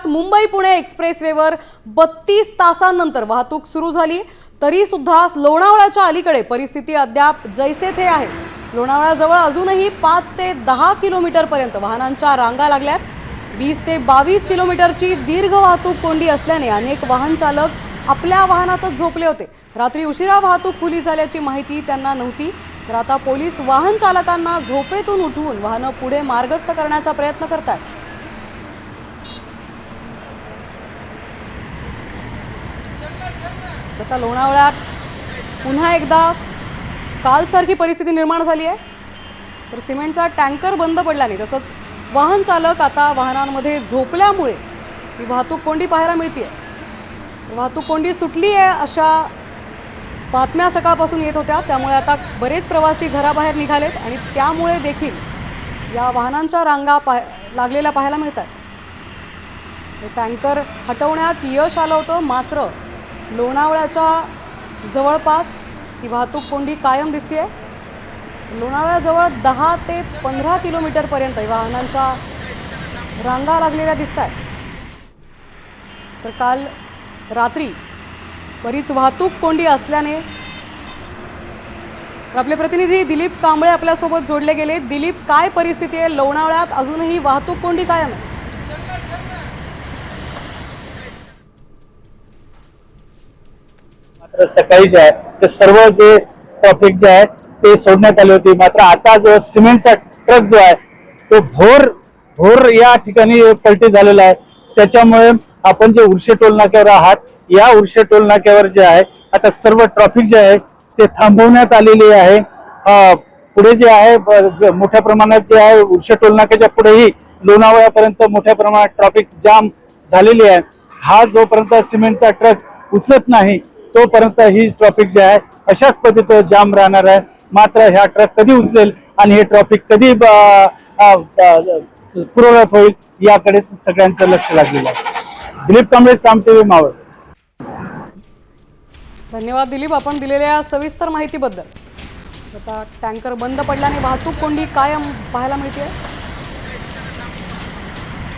मुंबई पुणे एक्सप्रेसवेवर 32 तासांनंतर वाहतूक सुरू झाली, तरी सुद्धा लोणावळ्याच्या अलीकडे परिस्थिती अद्याप जैसे थे आहे। लोणावळ्याजवळ अजूनही 5 ते 10 किलोमीटर पर्यंत वाहनांच्या रांगा लागल्यात। 20 ते 22 किलोमीटरची दीर्घ वाहतूक कोंडी असल्याने अनेक वाहन चालक आपल्या वाहनातच झोपले होते। रात्री उशिरा वाहतूक खुली झाल्याची माहिती त्यांना नव्हती, तर आता पोलीस वाहन चालकांना झोपेतून उठवून वाहनं पुढे मार्गस्थ करण्याचा प्रयत्न करतात। आता लोणावळ्यात पुन्हा एकदा कालसारखी परिस्थिती निर्माण झाली आहे, तर सिमेंटचा टँकर बंद पडल्याने तसंच वाहन चालक आता वाहनांमध्ये झोपल्यामुळे ही वाहतूक कोंडी पाहायला मिळते। वाहतूक कोंडी सुटली आहे अशा बातम्या सकाळपासून येत होत्या, त्यामुळे आता बरेच प्रवासी घराबाहेर निघालेत आणि त्यामुळे देखील या वाहनांच्या रांगा लागलेल्या पाहायला मिळतात। टँकर हटवण्यात यश आलं होतं, मात्र लोणावळ्याच्या जवळपास ही वाहतूक कोंडी कायम दिसते। लोणावळ्याजवळ 10 ते 15 किलोमीटर पर्यंत वाहनांच्या रांगा लागलेल्या दिसतात। तर काल रात्री बरीच वाहतूक कोंडी असल्याने आपले प्रतिनिधी दिलीप कांबळे आपल्यासोबत जोडले गेले। दिलीप, काय परिस्थिती आहे लोणावळ्यात? अजूनही वाहतूक कोंडी कायम आहे? मात्र सकाळी जे आहे ते सर्व जे ट्रॅफिक जे आहे ते सोडण्यात आली होती, मात्र आता जो सिमेंटचा ट्रक जो आहे तो भोर या ठिकाणी पलटी झालेला आहे। त्याच्यामुळे आपण जे उर्शे टोल नाक्यावर आहात, या उर्शे टोल नाक्यावर जे आहे आता सर्व ट्रॅफिक जे आहे ते थांबवण्यात आलेली आहे। पुढे जे आहे मोठ्या प्रमाणात जे आहे उर्शे टोल नाक्याच्या पुढेही लोणावळ्यापर्यंत मोठ्या प्रमाणात ट्रॅफिक जाम झालेली आहे। हा जोपर्यंत सिमेंटचा ट्रक उचलत नाही तोपर्यंत ही ट्रॅफिक जे आहे अशाच पद्धतीने जाम राहणार आहे। मात्र ह्या ट्रक कधी उचलेल आणि हे ट्रॅफिक कधी पूर्ववत होईल याकडेच सगळ्यांचं लक्ष लागलेलं आहे। दिलीप कांबळे, साम टीव्ही, मावळ। धन्यवाद दिलीप, आपण दिलेल्या सविस्तर माहितीबद्दल। आता टँकर बंद पडल्याने वाहतूक कोंडी कायम पाहायला मिळते।